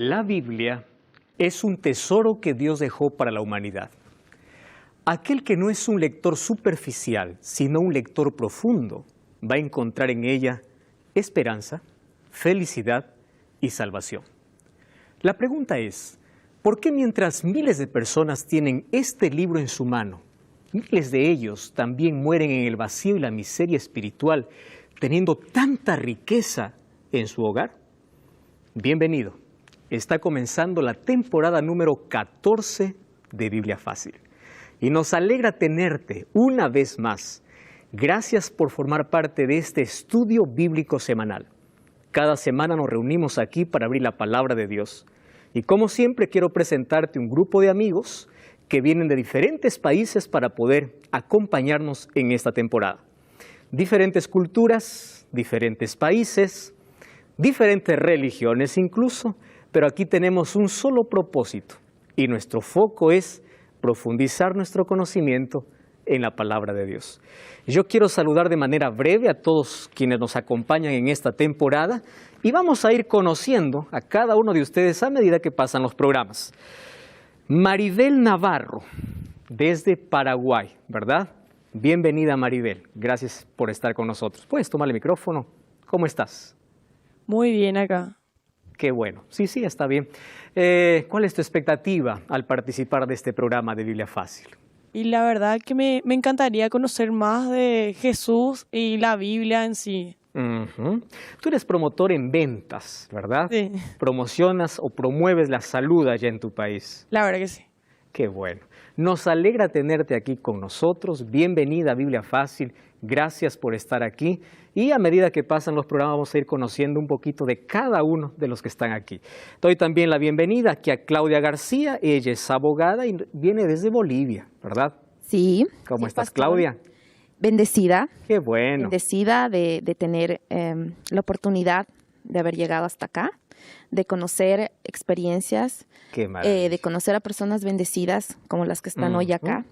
La Biblia es un tesoro que Dios dejó para la humanidad. Aquel que no es un lector superficial, sino un lector profundo, va a encontrar en ella esperanza, felicidad y salvación. La pregunta es, ¿por qué mientras miles de personas tienen este libro en su mano, miles de ellos también mueren en el vacío y la miseria espiritual, teniendo tanta riqueza en su hogar? Bienvenido. Está comenzando la temporada número 14 de Biblia Fácil. Y nos alegra tenerte una vez más. Gracias por formar parte de este estudio bíblico semanal. Cada semana nos reunimos aquí para abrir la palabra de Dios. Y como siempre quiero presentarte un grupo de amigos que vienen de diferentes países para poder acompañarnos en esta temporada. Diferentes culturas, diferentes países, diferentes religiones incluso, pero aquí tenemos un solo propósito y nuestro foco es profundizar nuestro conocimiento en la palabra de Dios. Yo quiero saludar de manera breve a todos quienes nos acompañan en esta temporada y vamos a ir conociendo a cada uno de ustedes a medida que pasan los programas. Maribel Navarro, desde Paraguay, ¿verdad? Bienvenida, Maribel. Gracias por estar con nosotros. ¿Puedes tomar el micrófono? ¿Cómo estás? Muy bien acá. Qué bueno. Sí, está bien. ¿Cuál es tu expectativa al participar de este programa de Biblia Fácil? Y la verdad que me encantaría conocer más de Jesús y la Biblia en sí. Tú eres promotor en ventas, ¿verdad? Sí. Promocionas o promueves la salud allá en tu país. La verdad que sí. Qué bueno. Nos alegra tenerte aquí con nosotros. Bienvenida a Biblia Fácil. Gracias por estar aquí. Y a medida que pasan los programas vamos a ir conociendo un poquito de cada uno de los que están aquí. Doy también la bienvenida aquí a Claudia García. Ella es abogada y viene desde Bolivia, ¿verdad? Sí. ¿Cómo sí, estás, pastor. Claudia? Bendecida. Qué bueno. Bendecida de tener la oportunidad de haber llegado hasta acá, de conocer experiencias, Qué maravilla. de conocer a personas bendecidas como las que están hoy acá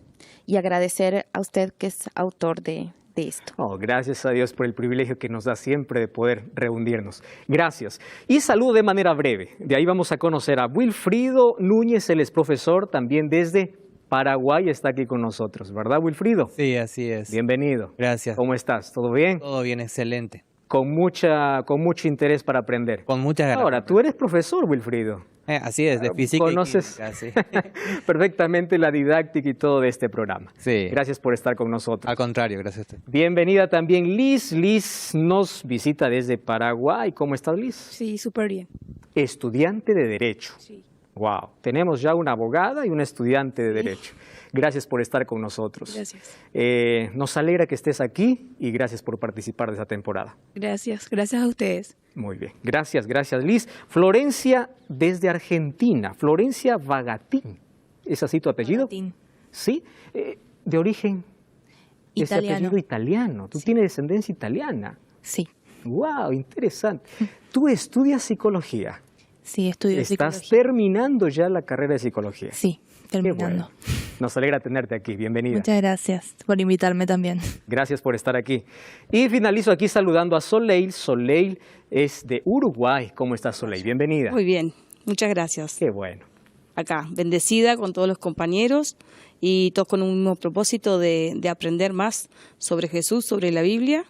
y agradecer a usted que es autor de esto. Oh, gracias a Dios por el privilegio que nos da siempre de poder reunirnos. Gracias. Y saludo de manera breve. De ahí vamos a conocer a Wilfrido Núñez, él es profesor también desde Paraguay, está aquí con nosotros, ¿verdad, Wilfrido? Sí, así es. Bienvenido. Gracias. ¿Cómo estás? ¿Todo bien? Todo bien, excelente. Con mucho interés para aprender. Con muchas ganas. Ahora, tú eres profesor, Wilfrido. Así es, de física Conoces y química, sí. perfectamente la didáctica y todo de este programa. Sí. Gracias por estar con nosotros. Al contrario, gracias a usted. Bienvenida también Liz. Liz nos visita desde Paraguay. ¿Cómo estás, Liz? Sí, súper bien. Estudiante de Derecho. Sí. Wow. Tenemos ya una abogada y una estudiante de Derecho. Gracias por estar con nosotros. Gracias. Nos alegra que estés aquí y gracias por participar de esta temporada. Gracias a ustedes. Muy bien. Gracias Liz. Florencia desde Argentina. Florencia Vagatín. ¿Es así tu apellido? Vagatín. Sí. De origen. Ese Italiano. apellido italiano. Tú tienes descendencia italiana. Sí. Wow, interesante. Tú estudias psicología. Sí, estudio Estás psicología. terminando ya la carrera de psicología. Sí, Qué terminando. bueno. Nos alegra tenerte aquí. Bienvenida. Muchas gracias por invitarme también. Gracias por estar aquí. Y finalizo aquí saludando a Soleil. Soleil es de Uruguay. ¿Cómo estás, Soleil? Bienvenida. Muy bien, muchas gracias. Qué bueno. Acá, bendecida con todos los compañeros y todos con un mismo propósito de aprender más sobre Jesús, sobre la Biblia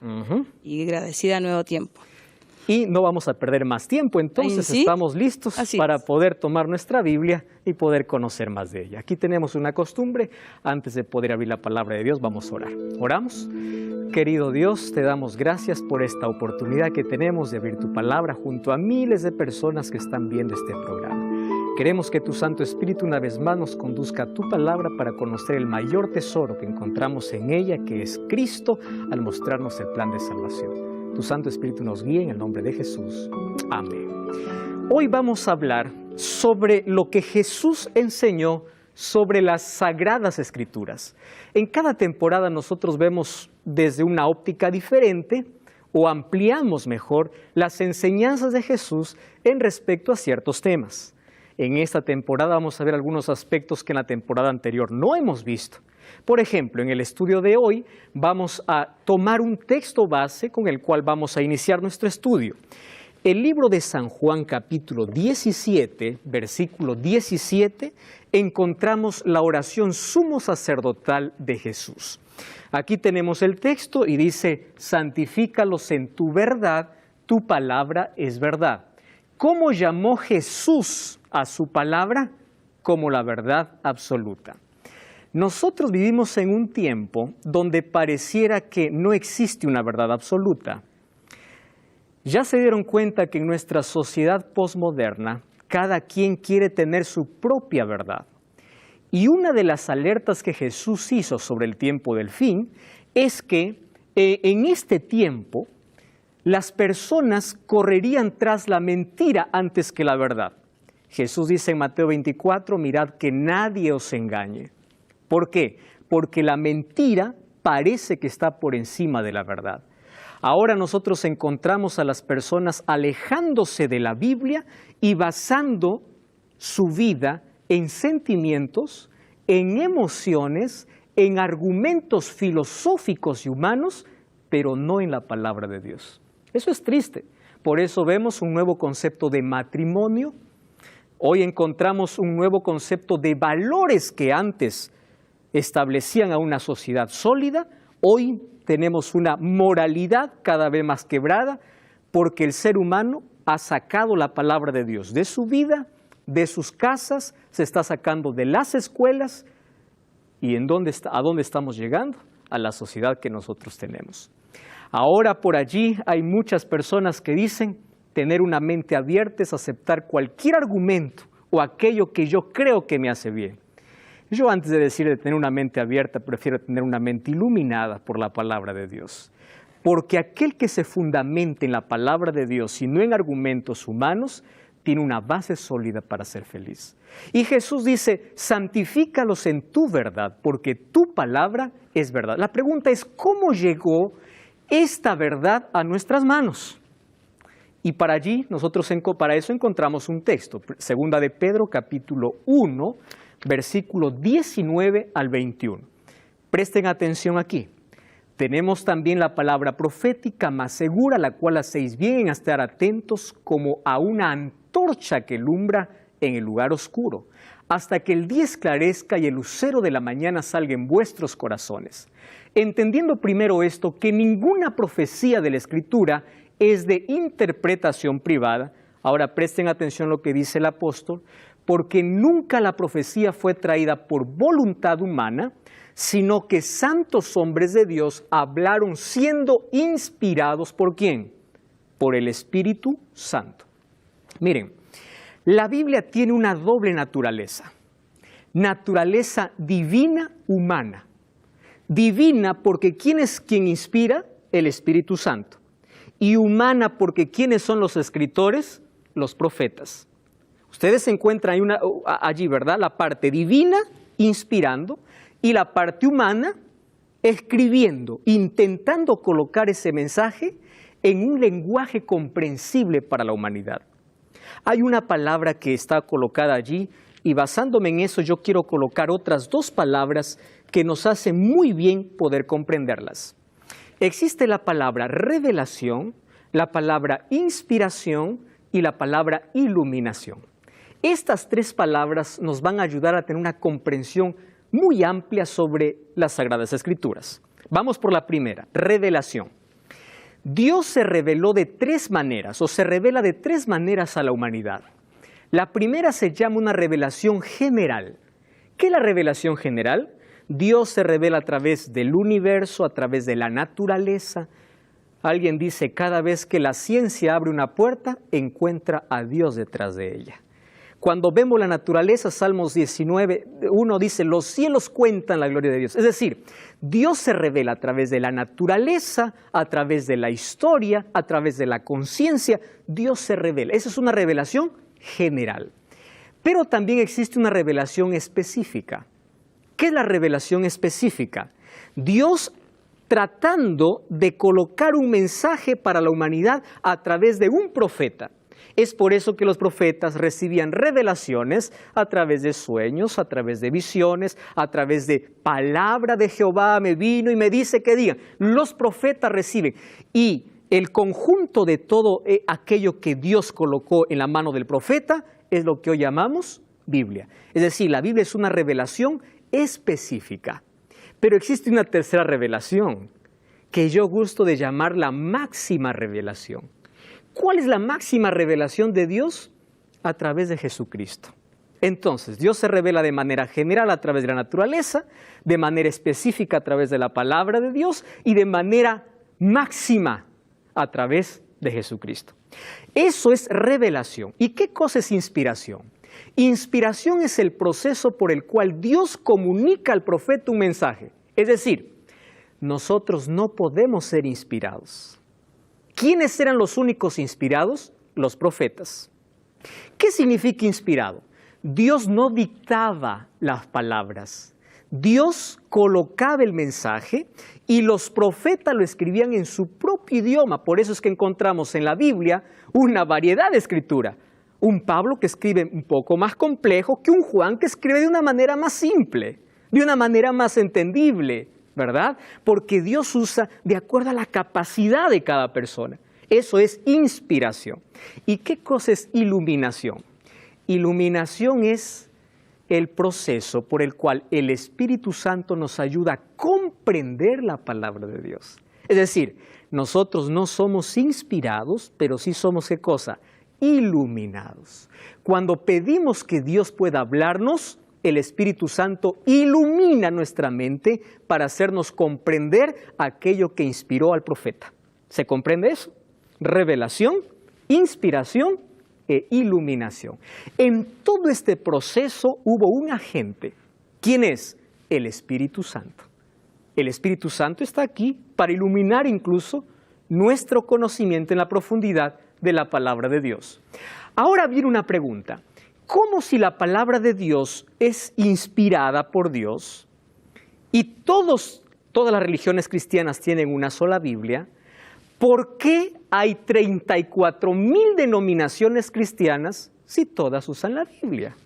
y agradecida a Nuevo Tiempo. Y no vamos a perder más tiempo, entonces ¿Sí? estamos listos Así para es. poder tomar nuestra Biblia y poder conocer más de ella. Aquí tenemos una costumbre, antes de poder abrir la palabra de Dios, vamos a orar. ¿Oramos? Querido Dios, te damos gracias por esta oportunidad que tenemos de abrir tu palabra junto a miles de personas que están viendo este programa. Queremos que tu Santo Espíritu una vez más nos conduzca a tu palabra para conocer el mayor tesoro que encontramos en ella, que es Cristo, al mostrarnos el plan de salvación. Tu Santo Espíritu nos guíe en el nombre de Jesús. Amén. Hoy vamos a hablar sobre lo que Jesús enseñó sobre las Sagradas Escrituras. En cada temporada nosotros vemos desde una óptica diferente o ampliamos mejor las enseñanzas de Jesús en respecto a ciertos temas. En esta temporada vamos a ver algunos aspectos que en la temporada anterior no hemos visto. Por ejemplo, en el estudio de hoy vamos a tomar un texto base con el cual vamos a iniciar nuestro estudio. el libro de San Juan capítulo 17, versículo 17, encontramos la oración sumo sacerdotal de Jesús. Aquí tenemos el texto y dice, santifícalos en tu verdad, tu palabra es verdad. ¿Cómo llamó Jesús a su palabra? Como la verdad absoluta. Nosotros vivimos en un tiempo donde pareciera que no existe una verdad absoluta. Ya se dieron cuenta que en nuestra sociedad posmoderna, cada quien quiere tener su propia verdad. Y una de las alertas que Jesús hizo sobre el tiempo del fin es que en este tiempo las personas correrían tras la mentira antes que la verdad. Jesús dice en Mateo 24, mirad que nadie os engañe. ¿Por qué? Porque la mentira parece que está por encima de la verdad. Ahora nosotros encontramos a las personas alejándose de la Biblia y basando su vida en sentimientos, en emociones, en argumentos filosóficos y humanos, pero no en la palabra de Dios. Eso es triste. Por eso vemos un nuevo concepto de matrimonio. Hoy encontramos un nuevo concepto de valores que antes establecían a una sociedad sólida. Hoy tenemos una moralidad cada vez más quebrada porque el ser humano ha sacado la palabra de Dios de su vida, de sus casas, se está sacando de las escuelas. ¿Y a dónde estamos llegando? A la sociedad que nosotros tenemos. Ahora por allí hay muchas personas que dicen tener una mente abierta es aceptar cualquier argumento o aquello que yo creo que me hace bien. Yo antes de decir de tener una mente abierta, prefiero tener una mente iluminada por la palabra de Dios. Porque aquel que se fundamenta en la palabra de Dios y no en argumentos humanos, tiene una base sólida para ser feliz. Y Jesús dice, santifícalos en tu verdad, porque tu palabra es verdad. La pregunta es, ¿cómo llegó esta verdad a nuestras manos? Y para eso encontramos un texto, segunda de Pedro capítulo 1, versículo 19 al 21. Presten atención aquí. Tenemos también la palabra profética más segura, la cual hacéis bien en estar atentos como a una antorcha que alumbra en el lugar oscuro, hasta que el día esclarezca y el lucero de la mañana salga en vuestros corazones. Entendiendo primero esto, que ninguna profecía de la Escritura es de interpretación privada. Ahora presten atención a lo que dice el apóstol, porque nunca la profecía fue traída por voluntad humana, sino que santos hombres de Dios hablaron siendo inspirados ¿por quién? Por el Espíritu Santo. Miren, la Biblia tiene una doble naturaleza. Naturaleza divina, humana. Divina porque ¿quién es quien inspira? El Espíritu Santo. Y humana porque ¿quiénes son los escritores? Los profetas. Ustedes se encuentran allí, ¿verdad? La parte divina, inspirando, y la parte humana, escribiendo, intentando colocar ese mensaje en un lenguaje comprensible para la humanidad. Hay una palabra que está colocada allí, y basándome en eso yo quiero colocar otras dos palabras que nos hacen muy bien poder comprenderlas. Existe la palabra revelación, la palabra inspiración y la palabra iluminación. Estas tres palabras nos van a ayudar a tener una comprensión muy amplia sobre las Sagradas Escrituras. Vamos por la primera, revelación. Dios se reveló de tres maneras, o se revela de tres maneras a la humanidad. La primera se llama una revelación general. ¿Qué es la revelación general? Dios se revela a través del universo, a través de la naturaleza. Alguien dice, cada vez que la ciencia abre una puerta, encuentra a Dios detrás de ella. Cuando vemos la naturaleza, Salmos 19:1 dice, los cielos cuentan la gloria de Dios. Es decir, Dios se revela a través de la naturaleza, a través de la historia, a través de la conciencia. Dios se revela. Esa es una revelación general. Pero también existe una revelación específica. ¿Qué es la revelación específica? Dios tratando de colocar un mensaje para la humanidad a través de un profeta. Es por eso que los profetas recibían revelaciones a través de sueños, a través de visiones, a través de palabra de Jehová me vino y me dice que digan. Los profetas reciben. Y el conjunto de todo aquello que Dios colocó en la mano del profeta es lo que hoy llamamos Biblia. Es decir, la Biblia es una revelación específica. Pero existe una tercera revelación que yo gusto de llamar la máxima revelación. ¿Cuál es la máxima revelación de Dios? A través de Jesucristo. Entonces, Dios se revela de manera general a través de la naturaleza, de manera específica a través de la palabra de Dios y de manera máxima a través de Jesucristo. Eso es revelación. ¿Y qué cosa es inspiración? Inspiración es el proceso por el cual Dios comunica al profeta un mensaje. Es decir, nosotros no podemos ser inspirados. ¿Quiénes eran los únicos inspirados? Los profetas. ¿Qué significa inspirado? Dios no dictaba las palabras. Dios colocaba el mensaje y los profetas lo escribían en su propio idioma. Por eso es que encontramos en la Biblia una variedad de escritura. Un Pablo que escribe un poco más complejo que un Juan que escribe de una manera más simple, de una manera más entendible, ¿verdad? Porque Dios usa de acuerdo a la capacidad de cada persona. Eso es inspiración. ¿Y qué cosa es iluminación? Iluminación es el proceso por el cual el Espíritu Santo nos ayuda a comprender la palabra de Dios. Es decir, nosotros no somos inspirados, pero sí somos, ¿qué cosa? Iluminados. Cuando pedimos que Dios pueda hablarnos, el Espíritu Santo ilumina nuestra mente para hacernos comprender aquello que inspiró al profeta. ¿Se comprende eso? Revelación, inspiración e iluminación. En todo este proceso hubo un agente. ¿Quién es? El Espíritu Santo. El Espíritu Santo está aquí para iluminar incluso nuestro conocimiento en la profundidad de la palabra de Dios. Ahora viene una pregunta. ¿Cómo si la palabra de Dios es inspirada por Dios y todas las religiones cristianas tienen una sola Biblia? ¿Por qué hay 34,000 denominaciones cristianas si todas usan la Biblia?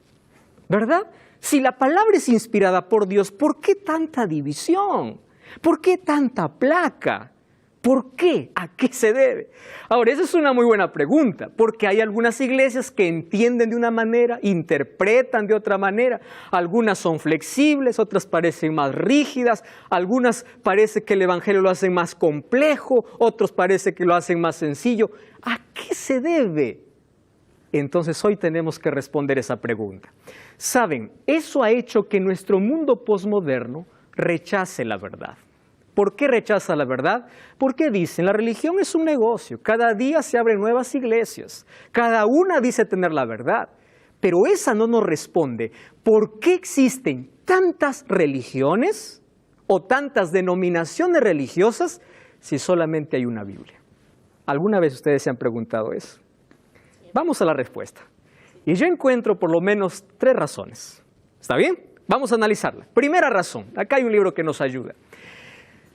¿Verdad? Si la palabra es inspirada por Dios, ¿por qué tanta división? ¿Por qué tanta placa? ¿Por qué? ¿A qué se debe? Ahora, esa es una muy buena pregunta, porque hay algunas iglesias que entienden de una manera, interpretan de otra manera. Algunas son flexibles, otras parecen más rígidas, algunas parece que el evangelio lo hacen más complejo, otros parece que lo hacen más sencillo. ¿A qué se debe? Entonces hoy tenemos que responder esa pregunta. Saben, eso ha hecho que nuestro mundo posmoderno rechace la verdad. ¿Por qué rechaza la verdad? Porque dicen, la religión es un negocio, cada día se abren nuevas iglesias, cada una dice tener la verdad, pero esa no nos responde. ¿Por qué existen tantas religiones o tantas denominaciones religiosas si solamente hay una Biblia? ¿Alguna vez ustedes se han preguntado eso? Vamos a la respuesta. Y yo encuentro por lo menos 3 razones. ¿Está bien? Vamos a analizarla. Primera razón, acá hay un libro que nos ayuda.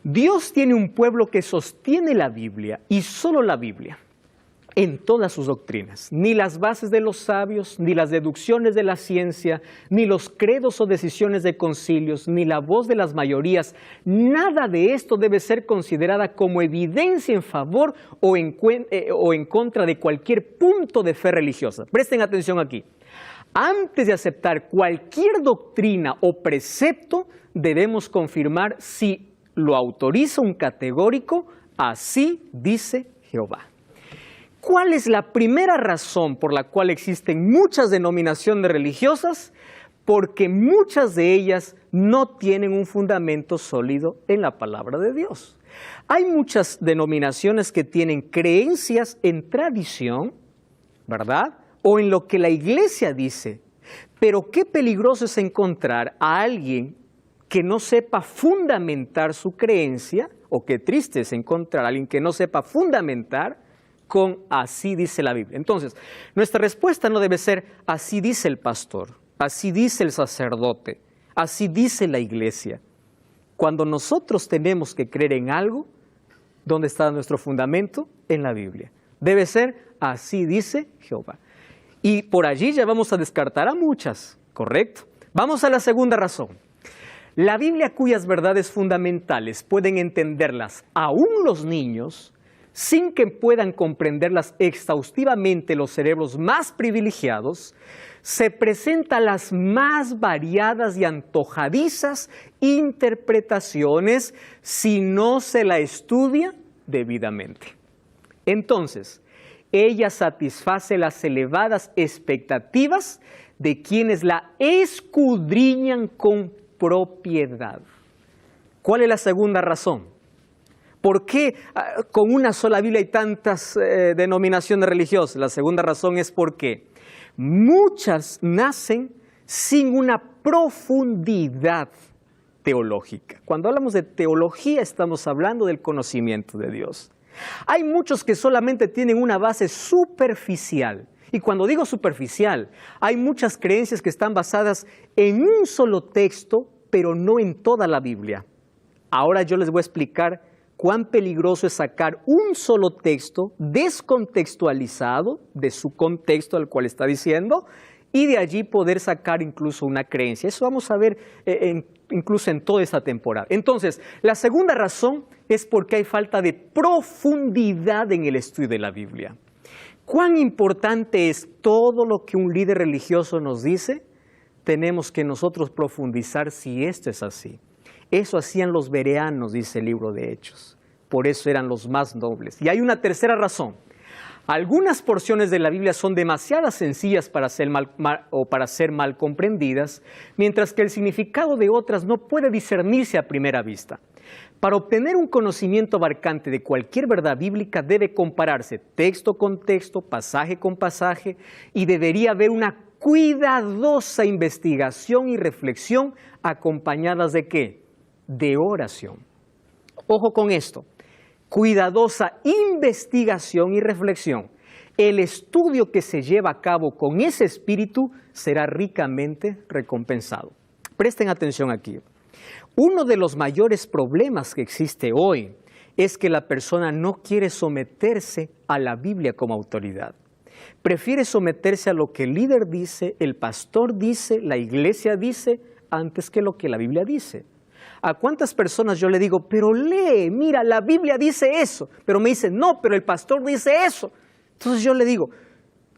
Dios tiene un pueblo que sostiene la Biblia y solo la Biblia en todas sus doctrinas. Ni las bases de los sabios, ni las deducciones de la ciencia, ni los credos o decisiones de concilios, ni la voz de las mayorías. Nada de esto debe ser considerada como evidencia en favor o en contra de cualquier punto de fe religiosa. Presten atención aquí. Antes de aceptar cualquier doctrina o precepto, debemos confirmar si lo autoriza un categórico, así dice Jehová. ¿Cuál es la primera razón por la cual existen muchas denominaciones religiosas? Porque muchas de ellas no tienen un fundamento sólido en la palabra de Dios. Hay muchas denominaciones que tienen creencias en tradición, ¿verdad? O en lo que la iglesia dice. Pero qué peligroso es encontrar a alguien que no sepa fundamentar su creencia, o qué triste es encontrar a alguien que no sepa fundamentar con así dice la Biblia. Entonces, nuestra respuesta no debe ser así dice el pastor, así dice el sacerdote, así dice la iglesia. Cuando nosotros tenemos que creer en algo, ¿dónde está nuestro fundamento? En la Biblia. Debe ser así dice Jehová. Y por allí ya vamos a descartar a muchas, ¿correcto? Vamos a la segunda razón. La Biblia, cuyas verdades fundamentales pueden entenderlas aún los niños, sin que puedan comprenderlas exhaustivamente los cerebros más privilegiados, se presentan las más variadas y antojadizas interpretaciones si no se la estudia debidamente. Entonces, ella satisface las elevadas expectativas de quienes la escudriñan con propiedad. ¿Cuál es la segunda razón? ¿Por qué con una sola Biblia hay tantas denominaciones religiosas? La segunda razón es porque muchas nacen sin una profundidad teológica. Cuando hablamos de teología estamos hablando del conocimiento de Dios. Hay muchos que solamente tienen una base superficial. Y cuando digo superficial, hay muchas creencias que están basadas en un solo texto, pero no en toda la Biblia. Ahora yo les voy a explicar cuán peligroso es sacar un solo texto descontextualizado de su contexto al cual está diciendo y de allí poder sacar incluso una creencia. Eso vamos a ver incluso en toda esta temporada. Entonces, la segunda razón es porque hay falta de profundidad en el estudio de la Biblia. ¿Cuán importante es todo lo que un líder religioso nos dice? Tenemos que nosotros profundizar si esto es así. Eso hacían los bereanos, dice el libro de Hechos. Por eso eran los más nobles. Y hay una tercera razón. Algunas porciones de la Biblia son demasiado sencillas para ser mal comprendidas, mientras que el significado de otras no puede discernirse a primera vista. Para obtener un conocimiento abarcante de cualquier verdad bíblica debe compararse texto con texto, pasaje con pasaje, y debería haber una cuidadosa investigación y reflexión acompañadas ¿de qué? De oración. Ojo con esto. Cuidadosa investigación y reflexión. El estudio que se lleva a cabo con ese espíritu será ricamente recompensado. Presten atención aquí. Uno de los mayores problemas que existe hoy es que la persona no quiere someterse a la Biblia como autoridad. Prefiere someterse a lo que el líder dice, el pastor dice, la iglesia dice, antes que lo que la Biblia dice. ¿A cuántas personas yo le digo, pero lee, mira, la Biblia dice eso? Pero me dicen, no, pero el pastor dice eso. Entonces yo le digo,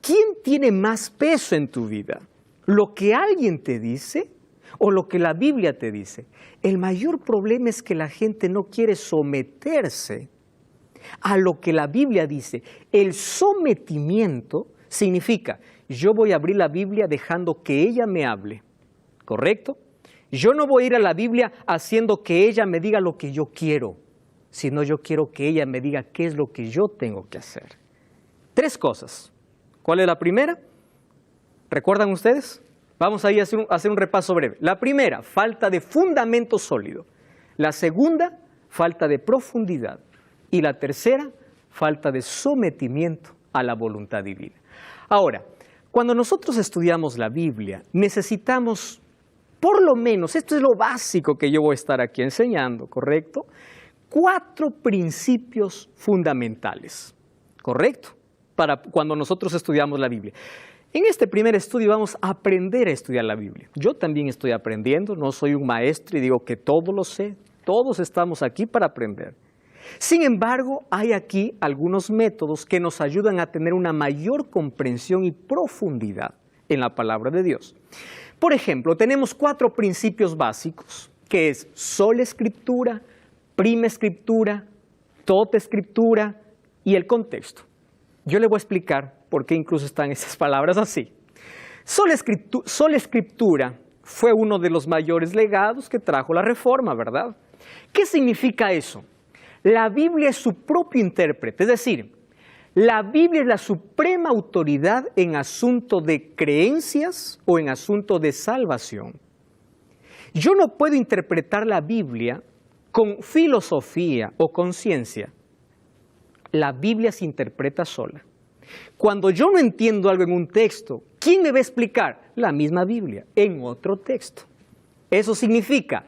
¿quién tiene más peso en tu vida? ¿Lo que alguien te dice o lo que la Biblia te dice? El mayor problema es que la gente no quiere someterse a lo que la Biblia dice. El sometimiento significa, yo voy a abrir la Biblia dejando que ella me hable, ¿correcto? Yo no voy a ir a la Biblia haciendo que ella me diga lo que yo quiero, sino yo quiero que ella me diga qué es lo que yo tengo que hacer. Tres cosas. ¿Cuál es la primera? ¿Recuerdan ustedes? Vamos a ir a hacer un repaso breve. La primera, falta de fundamento sólido. La segunda, falta de profundidad. Y la tercera, falta de sometimiento a la voluntad divina. Ahora, cuando nosotros estudiamos la Biblia, necesitamos por lo menos, esto es lo básico que yo voy a estar aquí enseñando, ¿correcto? 4 principios fundamentales, ¿correcto? Para cuando nosotros estudiamos la Biblia. En este primer estudio vamos a aprender a estudiar la Biblia. Yo también estoy aprendiendo, no soy un maestro y digo que todo lo sé. Todos estamos aquí para aprender. Sin embargo, hay aquí algunos métodos que nos ayudan a tener una mayor comprensión y profundidad en la palabra de Dios. Por ejemplo, tenemos 4 principios básicos, que es sola escritura, prima escritura, tota escritura y el contexto. Yo le voy a explicar por qué incluso están esas palabras así. Sola escritura fue uno de los mayores legados que trajo la Reforma, ¿verdad? ¿Qué significa eso? La Biblia es su propio intérprete, es decir, la Biblia es la suprema autoridad en asunto de creencias o en asunto de salvación. Yo no puedo interpretar la Biblia con filosofía o con ciencia. La Biblia se interpreta sola. Cuando yo no entiendo algo en un texto, ¿quién me va a explicar? La misma Biblia, en otro texto. Eso significa,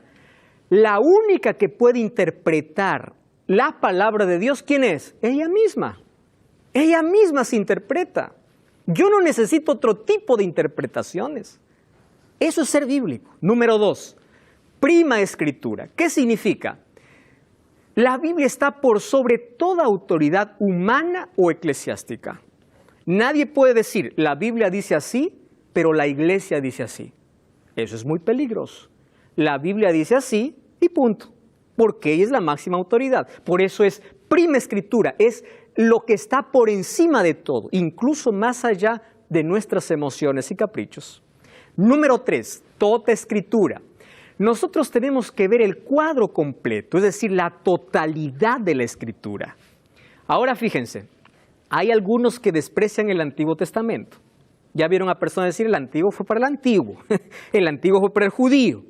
la única que puede interpretar la palabra de Dios, ¿quién es? Ella misma. Ella misma se interpreta. Yo no necesito otro tipo de interpretaciones. Eso es ser bíblico. Número 2, prima escritura. ¿Qué significa? La Biblia está por sobre toda autoridad humana o eclesiástica. Nadie puede decir, la Biblia dice así, pero la iglesia dice así. Eso es muy peligroso. La Biblia dice así y punto, porque ella es la máxima autoridad. Por eso es prima escritura, es lo que está por encima de todo, incluso más allá de nuestras emociones y caprichos. Número 3, toda escritura. Nosotros tenemos que ver el cuadro completo, es decir, la totalidad de la escritura. Ahora fíjense, hay algunos que desprecian el Antiguo Testamento. Ya vieron a personas decir, el Antiguo fue para el Antiguo, el Antiguo fue para el judío.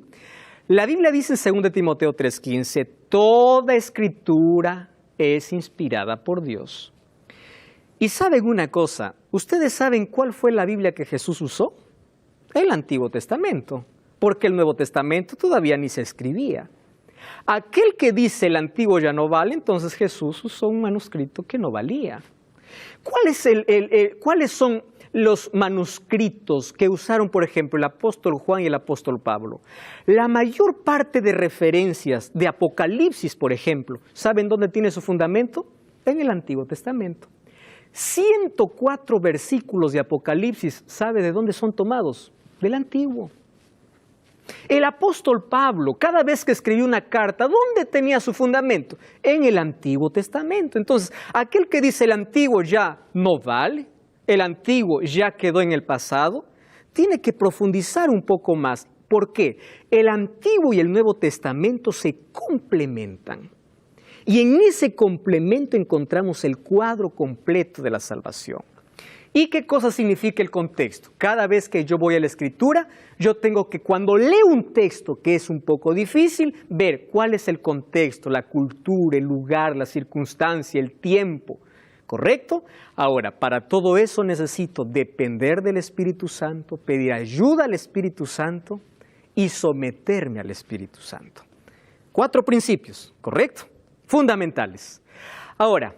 La Biblia dice en 2 Timoteo 3:15, toda escritura es inspirada por Dios. Y saben una cosa, ¿ustedes saben cuál fue la Biblia que Jesús usó? El Antiguo Testamento, porque el Nuevo Testamento todavía ni se escribía. Aquel que dice el Antiguo ya no vale, entonces Jesús usó un manuscrito que no valía. ¿Cuáles son los manuscritos que usaron, por ejemplo, el apóstol Juan y el apóstol Pablo? La mayor parte de referencias de Apocalipsis, por ejemplo, ¿saben dónde tiene su fundamento? En el Antiguo Testamento. 104 versículos de Apocalipsis, ¿sabe de dónde son tomados? Del Antiguo. El apóstol Pablo, cada vez que escribió una carta, ¿dónde tenía su fundamento? En el Antiguo Testamento. Entonces, aquel que dice el Antiguo ya no vale, el Antiguo ya quedó en el pasado, tiene que profundizar un poco más. ¿Por qué? El Antiguo y el Nuevo Testamento se complementan. Y en ese complemento encontramos el cuadro completo de la salvación. ¿Y qué cosa significa el contexto? Cada vez que yo voy a la Escritura, yo tengo que, cuando leo un texto que es un poco difícil, ver cuál es el contexto, la cultura, el lugar, la circunstancia, el tiempo. ¿Correcto? Ahora, para todo eso necesito depender del Espíritu Santo, pedir ayuda al Espíritu Santo y someterme al Espíritu Santo. 4 principios, ¿correcto? Fundamentales. Ahora,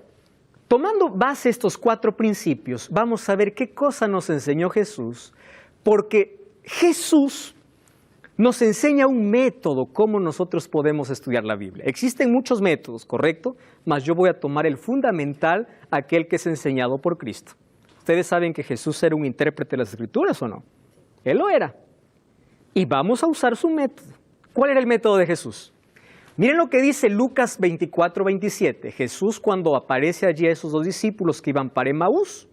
tomando base estos 4 principios, vamos a ver qué cosa nos enseñó Jesús, porque Jesús nos enseña un método cómo nosotros podemos estudiar la Biblia. Existen muchos métodos, ¿correcto? Mas yo voy a tomar el fundamental, aquel que es enseñado por Cristo. ¿Ustedes saben que Jesús era un intérprete de las Escrituras o no? Él lo era. Y vamos a usar su método. ¿Cuál era el método de Jesús? Miren lo que dice Lucas 24:27. Jesús, cuando aparece allí a esos 2 discípulos que iban para Emaús,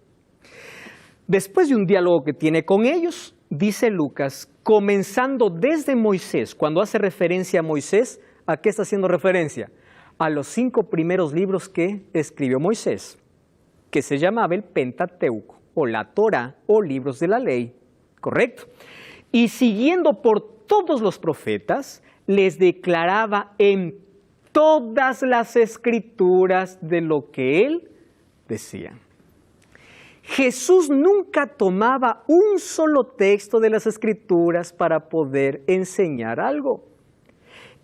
después de un diálogo que tiene con ellos, dice Lucas, comenzando desde Moisés. Cuando hace referencia a Moisés, ¿a qué está haciendo referencia? A los 5 primeros libros que escribió Moisés, que se llamaba el Pentateuco, o la Torá, o libros de la ley, ¿correcto? Y siguiendo por todos los profetas, les declaraba en todas las escrituras de lo que él decía. Jesús nunca tomaba un solo texto de las escrituras para poder enseñar algo.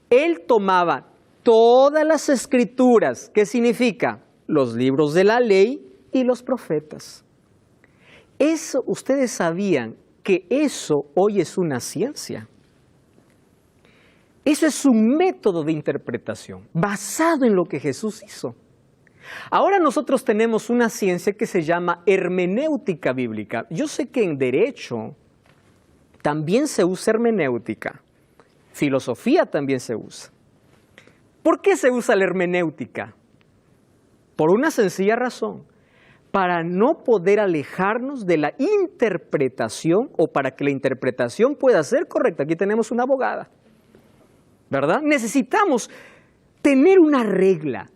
Él tomaba todas las escrituras, ¿qué significa? Los libros de la ley y los profetas. Eso, ustedes sabían que eso hoy es una ciencia. Eso es un método de interpretación basado en lo que Jesús hizo. Ahora nosotros tenemos una ciencia que se llama hermenéutica bíblica. Yo sé que en derecho también se usa hermenéutica. Filosofía también se usa. ¿Por qué se usa la hermenéutica? Por una sencilla razón. Para no poder alejarnos de la interpretación o para que la interpretación pueda ser correcta. Aquí tenemos una abogada, ¿verdad? Necesitamos tener una regla.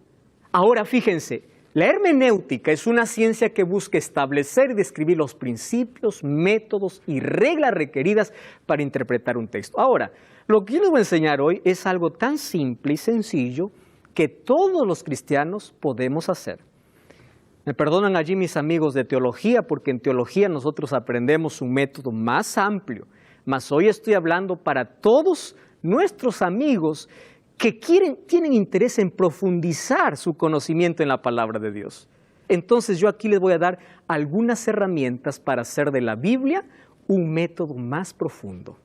Ahora fíjense, la hermenéutica es una ciencia que busca establecer y describir los principios, métodos y reglas requeridas para interpretar un texto. Ahora, lo que yo les voy a enseñar hoy es algo tan simple y sencillo que todos los cristianos podemos hacer. Me perdonan allí mis amigos de teología, porque en teología nosotros aprendemos un método más amplio. Mas hoy estoy hablando para todos nuestros amigos que tienen interés en profundizar su conocimiento en la palabra de Dios. Entonces yo aquí les voy a dar algunas herramientas para hacer de la Biblia un método más profundo,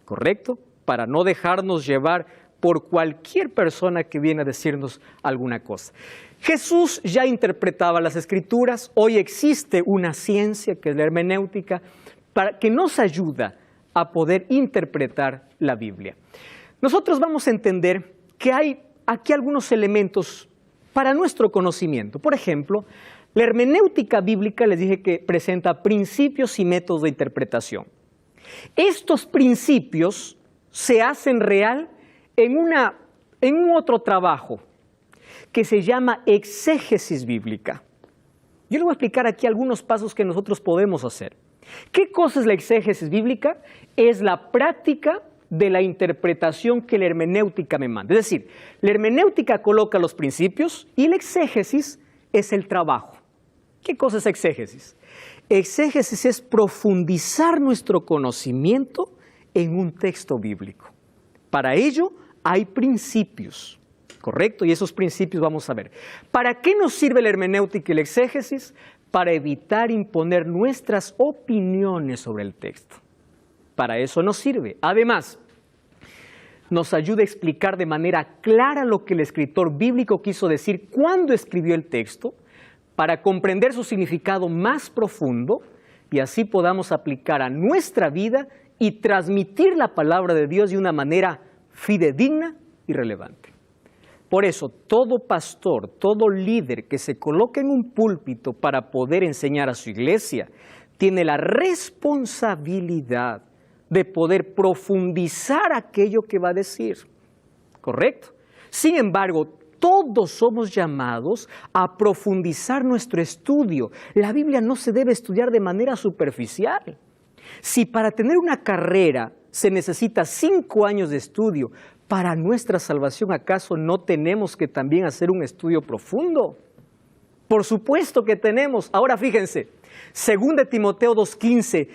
¿correcto? Para no dejarnos llevar por cualquier persona que viene a decirnos alguna cosa. Jesús ya interpretaba las Escrituras, hoy existe una ciencia que es la hermenéutica, que nos ayuda a poder interpretar la Biblia. Nosotros vamos a entender que hay aquí algunos elementos para nuestro conocimiento. Por ejemplo, la hermenéutica bíblica, les dije que presenta principios y métodos de interpretación. Estos principios se hacen real en un otro trabajo que se llama exégesis bíblica. Yo les voy a explicar aquí algunos pasos que nosotros podemos hacer. ¿Qué cosa es la exégesis bíblica? Es la práctica de la interpretación que la hermenéutica me manda. Es decir, la hermenéutica coloca los principios y la exégesis es el trabajo. ¿Qué cosa es exégesis? Exégesis es profundizar nuestro conocimiento en un texto bíblico. Para ello hay principios, ¿correcto? Y esos principios vamos a ver. ¿Para qué nos sirve la hermenéutica y la exégesis? Para evitar imponer nuestras opiniones sobre el texto. Para eso nos sirve. Además, nos ayuda a explicar de manera clara lo que el escritor bíblico quiso decir cuando escribió el texto, para comprender su significado más profundo y así podamos aplicar a nuestra vida y transmitir la palabra de Dios de una manera fidedigna y relevante. Por eso, todo pastor, todo líder que se coloque en un púlpito para poder enseñar a su iglesia, tiene la responsabilidad de poder profundizar aquello que va a decir, ¿correcto? Sin embargo, todos somos llamados a profundizar nuestro estudio. La Biblia no se debe estudiar de manera superficial. Si para tener una carrera se necesita 5 años de estudio, para nuestra salvación, ¿acaso no tenemos que también hacer un estudio profundo? Por supuesto que tenemos. Ahora fíjense, 2 Timoteo 2:15,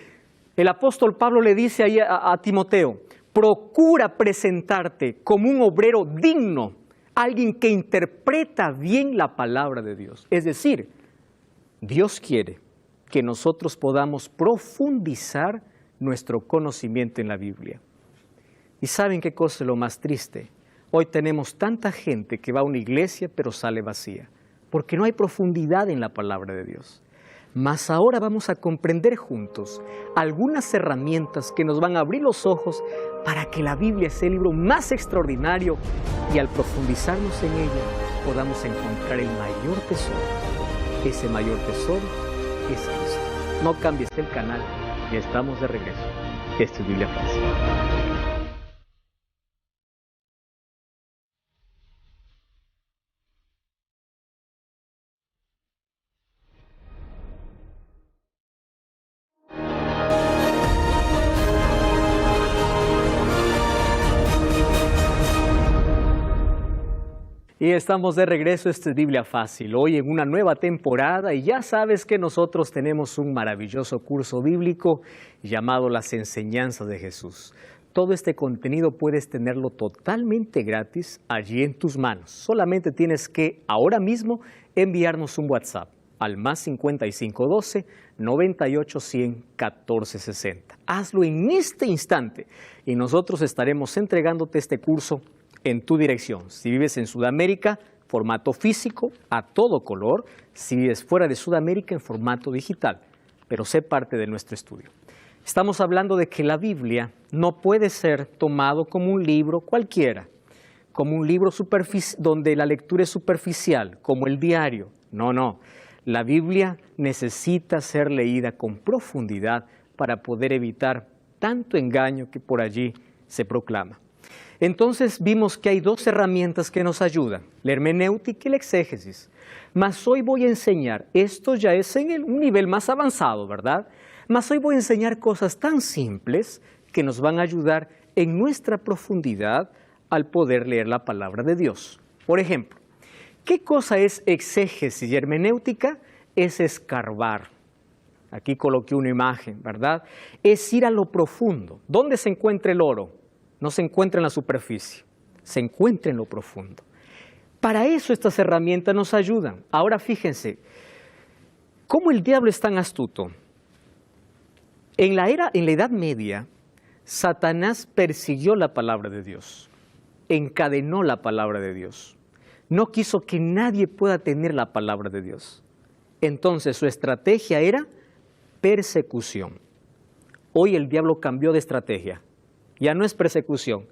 el apóstol Pablo le dice ahí a Timoteo, procura presentarte como un obrero digno, alguien que interpreta bien la palabra de Dios. Es decir, Dios quiere que nosotros podamos profundizar nuestro conocimiento en la Biblia. ¿Y saben qué cosa es lo más triste? Hoy tenemos tanta gente que va a una iglesia pero sale vacía, porque no hay profundidad en la palabra de Dios. Mas ahora vamos a comprender juntos algunas herramientas que nos van a abrir los ojos para que la Biblia sea el libro más extraordinario y al profundizarnos en ella podamos encontrar el mayor tesoro. Ese mayor tesoro es Cristo. No cambies el canal, ya estamos de regreso. Esto es Biblia Fácil. Y estamos de regreso, esto es Biblia Fácil, hoy en una nueva temporada y ya sabes que nosotros tenemos un maravilloso curso bíblico llamado Las Enseñanzas de Jesús. Todo este contenido puedes tenerlo totalmente gratis allí en tus manos. Solamente tienes que ahora mismo enviarnos un WhatsApp al más 5512 98 100 14 60. Hazlo en este instante y nosotros estaremos entregándote este curso en tu dirección. Si vives en Sudamérica, formato físico, a todo color. Si vives fuera de Sudamérica, en formato digital. Pero sé parte de nuestro estudio. Estamos hablando de que la Biblia no puede ser tomado como un libro cualquiera, como un libro donde la lectura es superficial, como el diario. No, no. La Biblia necesita ser leída con profundidad para poder evitar tanto engaño que por allí se proclama. Entonces vimos que hay 2 herramientas que nos ayudan, la hermenéutica y la exégesis. Mas hoy voy a enseñar, esto ya es en un nivel más avanzado, ¿verdad? Mas hoy voy a enseñar cosas tan simples que nos van a ayudar en nuestra profundidad al poder leer la palabra de Dios. Por ejemplo, ¿qué cosa es exégesis y hermenéutica? Es escarbar. Aquí coloqué una imagen, ¿verdad? Es ir a lo profundo. ¿Dónde se encuentra el oro? No se encuentra en la superficie, se encuentra en lo profundo. Para eso estas herramientas nos ayudan. Ahora fíjense, ¿cómo el diablo es tan astuto? En la Edad Media, Satanás persiguió la palabra de Dios. encadenó la palabra de Dios. No quiso que nadie pueda tener la palabra de Dios. Entonces su estrategia era persecución. Hoy el diablo cambió de estrategia. Ya no es persecución.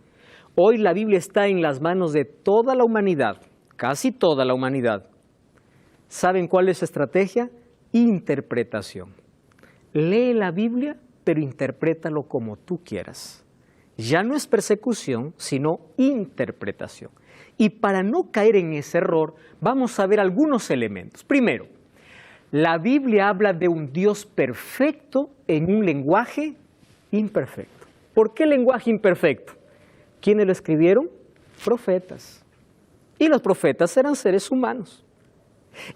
Hoy la Biblia está en las manos de toda la humanidad, casi toda la humanidad. ¿Saben cuál es su estrategia? Interpretación. Lee la Biblia, pero interprétalo como tú quieras. Ya no es persecución, sino interpretación. Y para no caer en ese error, vamos a ver algunos elementos. Primero, la Biblia habla de un Dios perfecto en un lenguaje imperfecto. ¿Por qué lenguaje imperfecto? ¿Quiénes lo escribieron? Profetas. Y los profetas eran seres humanos.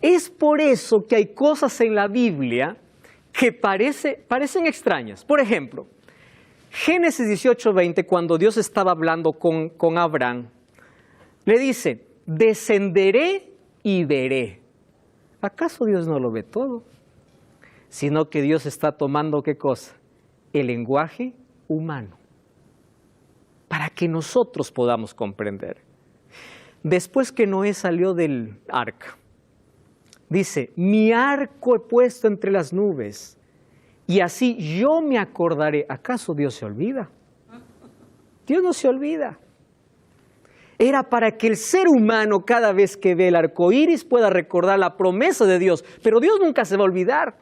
Es por eso que hay cosas en la Biblia que parecen extrañas. Por ejemplo, Génesis 18:20, cuando Dios estaba hablando con Abraham, le dice, descenderé y veré. ¿Acaso Dios no lo ve todo? Sino que Dios está tomando, ¿qué cosa? El lenguaje humano, para que nosotros podamos comprender. Después que Noé salió del arca, dice, mi arco he puesto entre las nubes, y así yo me acordaré. ¿Acaso Dios se olvida? Dios no se olvida. Era para que el ser humano cada vez que ve el arco iris pueda recordar la promesa de Dios, pero Dios nunca se va a olvidar.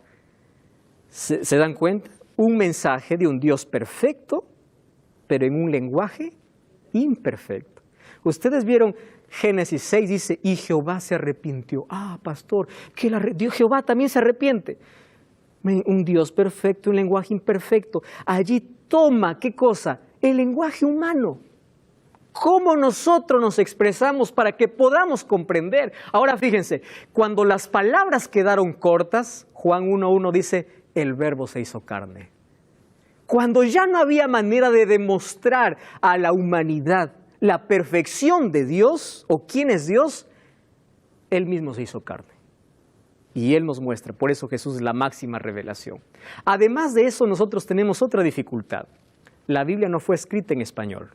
¿Se dan cuenta? Un mensaje de un Dios perfecto, pero en un lenguaje imperfecto. Ustedes vieron Génesis 6, dice, y Jehová se arrepintió. Ah, pastor, que Dios Jehová también se arrepiente. Un Dios perfecto, un lenguaje imperfecto. Allí toma, ¿qué cosa? El lenguaje humano. ¿Cómo nosotros nos expresamos para que podamos comprender? Ahora fíjense, cuando las palabras quedaron cortas, Juan 1:1 dice, el verbo se hizo carne. Cuando ya no había manera de demostrar a la humanidad la perfección de Dios o quién es Dios, Él mismo se hizo carne. Y Él nos muestra, por eso Jesús es la máxima revelación. Además de eso, nosotros tenemos otra dificultad. La Biblia no fue escrita en español.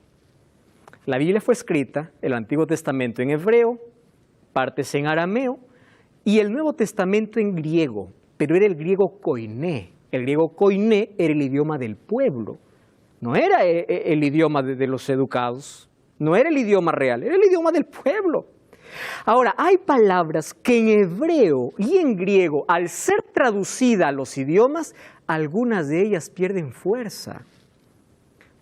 La Biblia fue escrita, el Antiguo Testamento en hebreo, partes en arameo, y el Nuevo Testamento en griego, pero era el griego koiné. El griego koiné era el idioma del pueblo, no era el idioma de los educados, no era el idioma real, era el idioma del pueblo. Ahora, hay palabras que en hebreo y en griego, al ser traducidas a los idiomas, algunas de ellas pierden fuerza.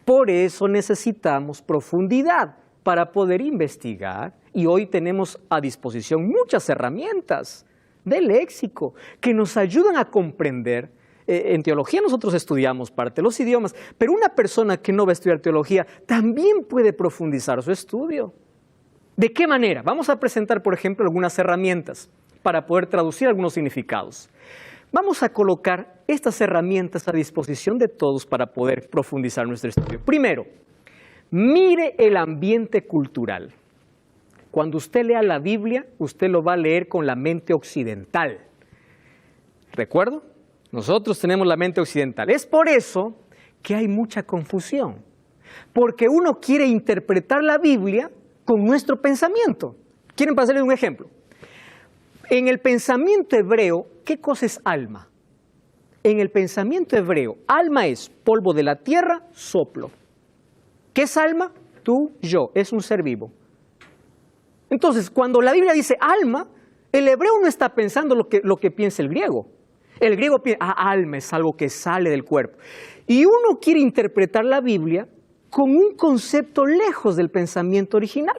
Por eso necesitamos profundidad para poder investigar, y hoy tenemos a disposición muchas herramientas de léxico que nos ayudan a comprender. En teología nosotros estudiamos parte de los idiomas, pero una persona que no va a estudiar teología también puede profundizar su estudio. ¿De qué manera? Vamos a presentar, por ejemplo, algunas herramientas para poder traducir algunos significados. Vamos a colocar estas herramientas a disposición de todos para poder profundizar nuestro estudio. Primero, mire el ambiente cultural. Cuando usted lea la Biblia, usted lo va a leer con la mente occidental. ¿Recuerdo? Nosotros tenemos la mente occidental. Es por eso que hay mucha confusión. Porque uno quiere interpretar la Biblia con nuestro pensamiento. ¿Quieren pasarles un ejemplo? En el pensamiento hebreo, ¿qué cosa es alma? En el pensamiento hebreo, alma es polvo de la tierra, soplo. ¿Qué es alma? Tú, yo, es un ser vivo. Entonces, cuando la Biblia dice alma, el hebreo no está pensando lo que piensa el griego. El griego piensa, alma es algo que sale del cuerpo. Y uno quiere interpretar la Biblia con un concepto lejos del pensamiento original.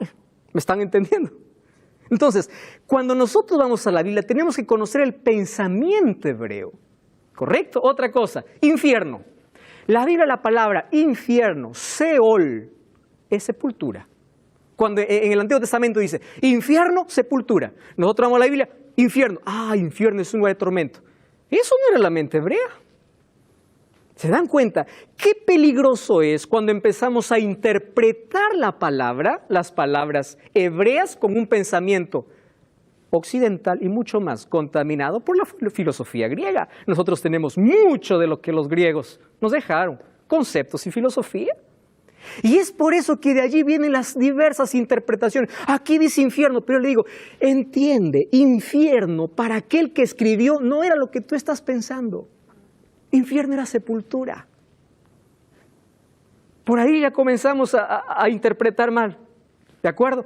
¿Me están entendiendo? Entonces, cuando nosotros vamos a la Biblia, tenemos que conocer el pensamiento hebreo. ¿Correcto? Otra cosa, infierno. La Biblia, la palabra infierno, Seol, es sepultura. Cuando en el Antiguo Testamento dice, infierno, sepultura. Nosotros vamos a la Biblia, infierno. Infierno es un lugar de tormento. Eso no era la mente hebrea. ¿Se dan cuenta? Qué peligroso es cuando empezamos a interpretar la palabra, las palabras hebreas, con un pensamiento occidental y mucho más contaminado por la filosofía griega. Nosotros tenemos mucho de lo que los griegos nos dejaron, conceptos y filosofía. Y es por eso que de allí vienen las diversas interpretaciones. Aquí dice infierno, pero le digo, entiende, infierno para aquel que escribió no era lo que tú estás pensando. Infierno era sepultura. Por ahí ya comenzamos a interpretar mal, ¿de acuerdo?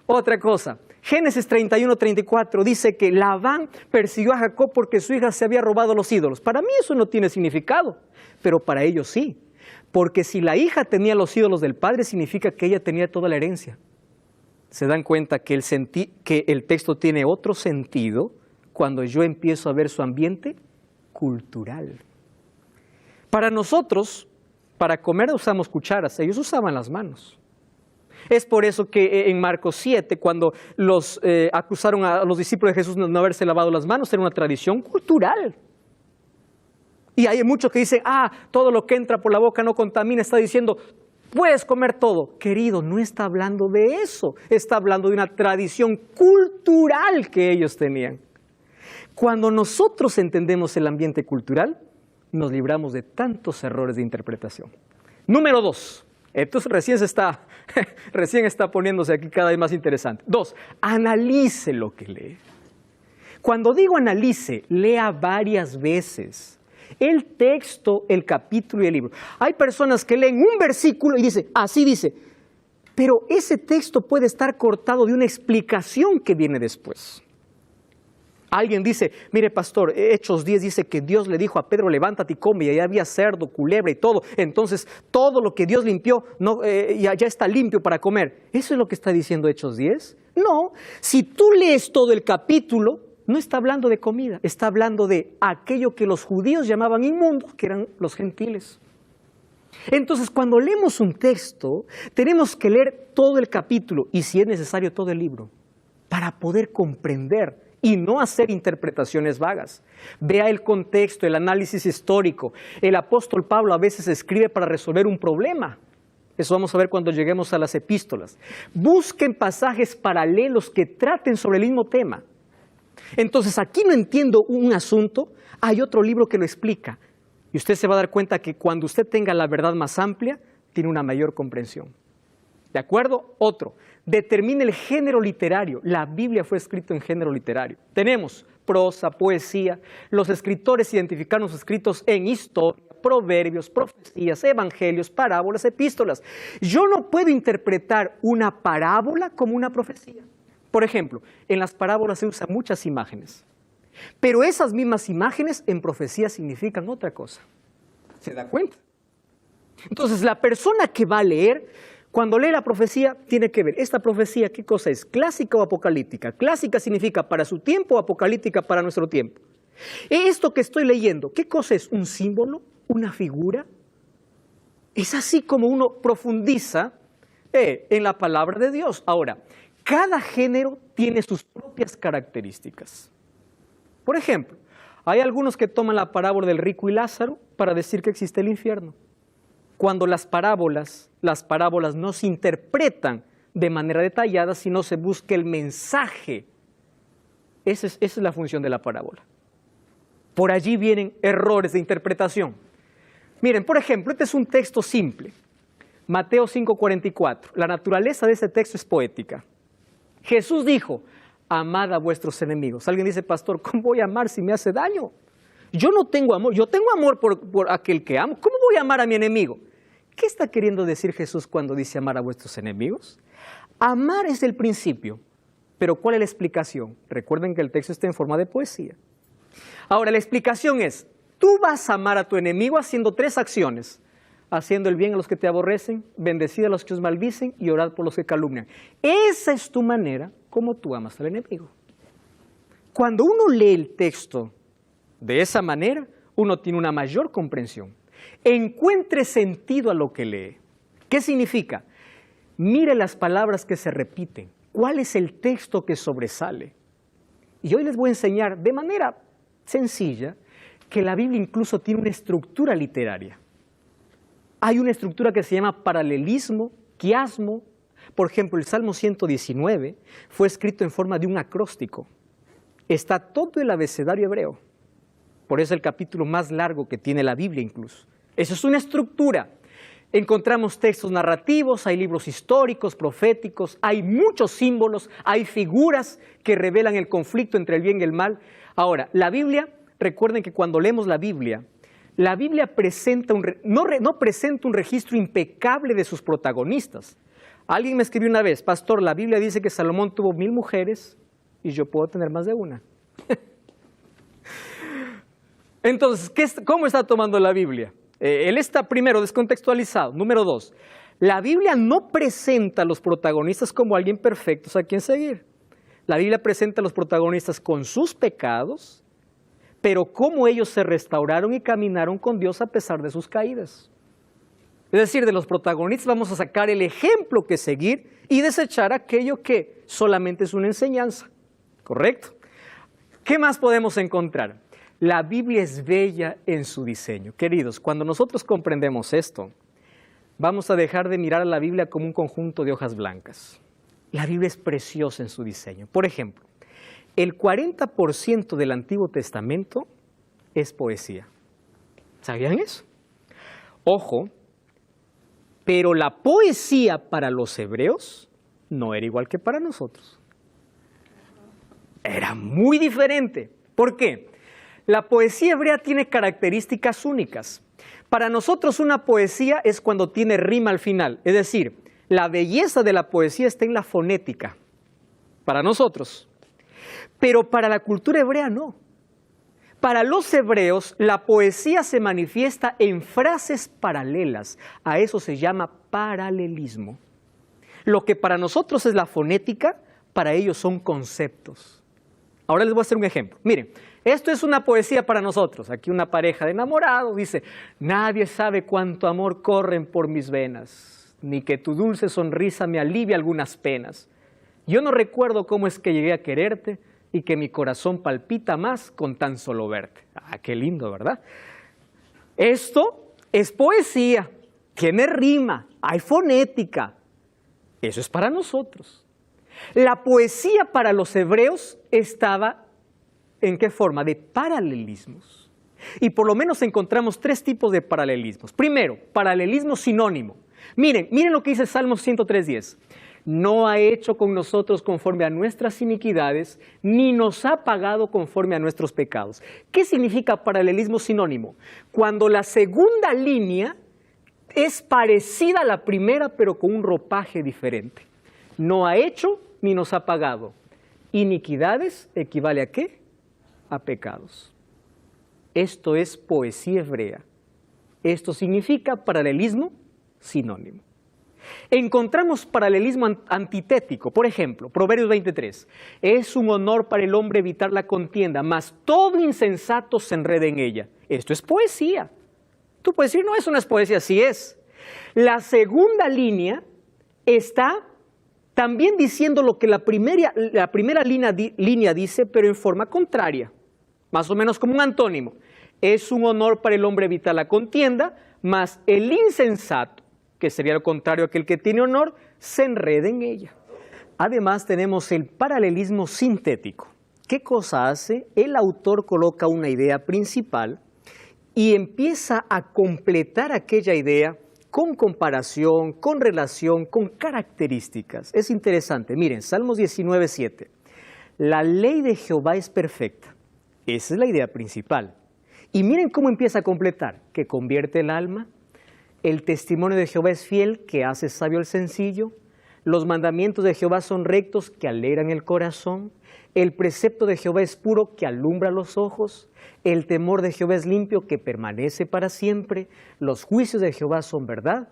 Otra cosa, Génesis 31-34 dice que Labán persiguió a Jacob porque su hija se había robado los ídolos. Para mí eso no tiene significado, pero para ellos sí. Porque si la hija tenía los ídolos del padre, significa que ella tenía toda la herencia. ¿Se dan cuenta que el texto tiene otro sentido cuando yo empiezo a ver su ambiente cultural? Para nosotros, para comer usamos cucharas, ellos usaban las manos. Es por eso que en Marcos 7, cuando los acusaron a los discípulos de Jesús de no haberse lavado las manos, era una tradición cultural. Y hay muchos que dicen, todo lo que entra por la boca no contamina, está diciendo, puedes comer todo. Querido, no está hablando de eso, está hablando de una tradición cultural que ellos tenían. Cuando nosotros entendemos el ambiente cultural, nos libramos de tantos errores de interpretación. Número 2, entonces recién está poniéndose aquí cada vez más interesante. 2, analice lo que lee. Cuando digo analice, lea varias veces el texto, el capítulo y el libro. Hay personas que leen un versículo y dicen, así dice, pero ese texto puede estar cortado de una explicación que viene después. Alguien dice, mire pastor, Hechos 10 dice que Dios le dijo a Pedro, levántate y come, y allá había cerdo, culebra y todo. Entonces, todo lo que Dios limpió ya está limpio para comer. ¿Eso es lo que está diciendo Hechos 10? No, si tú lees todo el capítulo, no está hablando de comida, está hablando de aquello que los judíos llamaban inmundo, que eran los gentiles. Entonces, cuando leemos un texto, tenemos que leer todo el capítulo y, si es necesario, todo el libro, para poder comprender y no hacer interpretaciones vagas. Vea el contexto, el análisis histórico. El apóstol Pablo a veces escribe para resolver un problema. Eso vamos a ver cuando lleguemos a las epístolas. Busquen pasajes paralelos que traten sobre el mismo tema. Entonces, aquí no entiendo un asunto, hay otro libro que lo explica. Y usted se va a dar cuenta que cuando usted tenga la verdad más amplia, tiene una mayor comprensión. ¿De acuerdo? Otro, determine el género literario. La Biblia fue escrita en género literario. Tenemos prosa, poesía. Los escritores identificaron los escritos en historia, proverbios, profecías, evangelios, parábolas, epístolas. Yo no puedo interpretar una parábola como una profecía. Por ejemplo, en las parábolas se usan muchas imágenes, pero esas mismas imágenes en profecía significan otra cosa. ¿Se da cuenta? Entonces, la persona que va a leer, cuando lee la profecía, tiene que ver, ¿esta profecía qué cosa es? ¿Clásica o apocalíptica? Clásica significa para su tiempo, apocalíptica para nuestro tiempo. Esto que estoy leyendo, ¿qué cosa es? ¿Un símbolo? ¿Una figura? Es así como uno profundiza en la palabra de Dios. Ahora, cada género tiene sus propias características. Por ejemplo, hay algunos que toman la parábola del rico y Lázaro para decir que existe el infierno. Cuando las parábolas no se interpretan de manera detallada, sino se busca el mensaje. Esa es la función de la parábola. Por allí vienen errores de interpretación. Miren, por ejemplo, este es un texto simple. Mateo 5:44. La naturaleza de ese texto es poética. Jesús dijo, amad a vuestros enemigos. Alguien dice, pastor, ¿cómo voy a amar si me hace daño? Yo no tengo amor, yo tengo amor por aquel que amo. ¿Cómo voy a amar a mi enemigo? ¿Qué está queriendo decir Jesús cuando dice amar a vuestros enemigos? Amar es el principio, pero ¿cuál es la explicación? Recuerden que el texto está en forma de poesía. Ahora, la explicación es, tú vas a amar a tu enemigo haciendo 3 acciones. Haciendo el bien a los que te aborrecen, bendecid a los que os maldicen y orad por los que calumnian. Esa es tu manera como tú amas al enemigo. Cuando uno lee el texto de esa manera, uno tiene una mayor comprensión. Encuentre sentido a lo que lee. ¿Qué significa? Mire las palabras que se repiten. ¿Cuál es el texto que sobresale? Y hoy les voy a enseñar de manera sencilla que la Biblia incluso tiene una estructura literaria. Hay una estructura que se llama paralelismo, quiasmo. Por ejemplo, el Salmo 119 fue escrito en forma de un acróstico. Está todo el abecedario hebreo. Por eso es el capítulo más largo que tiene la Biblia incluso. Eso es una estructura. Encontramos textos narrativos, hay libros históricos, proféticos, hay muchos símbolos, hay figuras que revelan el conflicto entre el bien y el mal. Ahora, la Biblia, recuerden que cuando leemos la Biblia presenta no presenta un registro impecable de sus protagonistas. Alguien me escribió una vez: pastor, la Biblia dice que Salomón tuvo 1000 mujeres y yo puedo tener más de una. Entonces, ¿cómo está tomando la Biblia? Él está, primero, descontextualizado. Número 2, la Biblia no presenta a los protagonistas como alguien perfectos a quien seguir. La Biblia presenta a los protagonistas con sus pecados, pero cómo ellos se restauraron y caminaron con Dios a pesar de sus caídas. Es decir, de los protagonistas vamos a sacar el ejemplo que seguir y desechar aquello que solamente es una enseñanza. ¿Correcto? ¿Qué más podemos encontrar? La Biblia es bella en su diseño. Queridos, cuando nosotros comprendemos esto, vamos a dejar de mirar a la Biblia como un conjunto de hojas blancas. La Biblia es preciosa en su diseño. Por ejemplo, el 40% del Antiguo Testamento es poesía. ¿Sabían eso? Ojo, pero la poesía para los hebreos no era igual que para nosotros. Era muy diferente. ¿Por qué? La poesía hebrea tiene características únicas. Para nosotros una poesía es cuando tiene rima al final. Es decir, la belleza de la poesía está en la fonética. Para nosotros. Pero para la cultura hebrea no. Para los hebreos la poesía se manifiesta en frases paralelas. A eso se llama paralelismo. Lo que para nosotros es la fonética, para ellos son conceptos. Ahora les voy a hacer un ejemplo. Miren, esto es una poesía para nosotros. Aquí una pareja de enamorados dice: nadie sabe cuánto amor corren por mis venas, ni que tu dulce sonrisa me alivia algunas penas. Yo no recuerdo cómo es que llegué a quererte y que mi corazón palpita más con tan solo verte. Ah, qué lindo, ¿verdad? Esto es poesía, tiene rima, hay fonética. Eso es para nosotros. La poesía para los hebreos estaba, ¿en qué forma? De paralelismos. Y por lo menos encontramos 3 tipos de paralelismos. Primero, paralelismo sinónimo. Miren lo que dice Salmos 103:10. No ha hecho con nosotros conforme a nuestras iniquidades, ni nos ha pagado conforme a nuestros pecados. ¿Qué significa paralelismo sinónimo? Cuando la segunda línea es parecida a la primera, pero con un ropaje diferente. No ha hecho ni nos ha pagado. Iniquidades equivale ¿a qué? A pecados. Esto es poesía hebrea. Esto significa paralelismo sinónimo. Encontramos paralelismo antitético. Por ejemplo, Proverbios 23. Es un honor para el hombre evitar la contienda, mas todo insensato se enreda en ella. Esto es poesía. Tú puedes decir, no, eso no es poesía, sí es. La segunda línea está también diciendo lo que la primera línea dice, pero en forma contraria, más o menos como un antónimo. Es un honor para el hombre evitar la contienda, mas el insensato, que sería lo contrario a aquel que tiene honor, se enreda en ella. Además tenemos el paralelismo sintético. ¿Qué cosa hace? El autor coloca una idea principal y empieza a completar aquella idea con comparación, con relación, con características. Es interesante. Miren, Salmos 19:7. La ley de Jehová es perfecta. Esa es la idea principal. Y miren cómo empieza a completar, que convierte el alma. El testimonio de Jehová es fiel, que hace sabio el sencillo. Los mandamientos de Jehová son rectos, que alegran el corazón. El precepto de Jehová es puro, que alumbra los ojos. El temor de Jehová es limpio, que permanece para siempre. Los juicios de Jehová son verdad,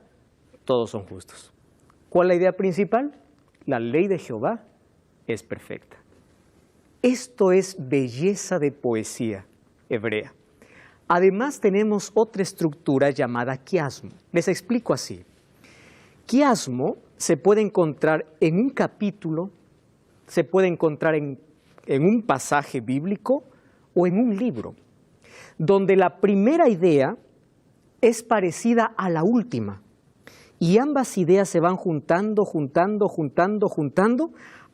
todos son justos. ¿Cuál es la idea principal? La ley de Jehová es perfecta. Esto es belleza de poesía hebrea. Además tenemos otra estructura llamada quiasmo. Les explico así. Quiasmo se puede encontrar en un capítulo, se puede encontrar en un pasaje bíblico o en un libro, donde la primera idea es parecida a la última y ambas ideas se van juntando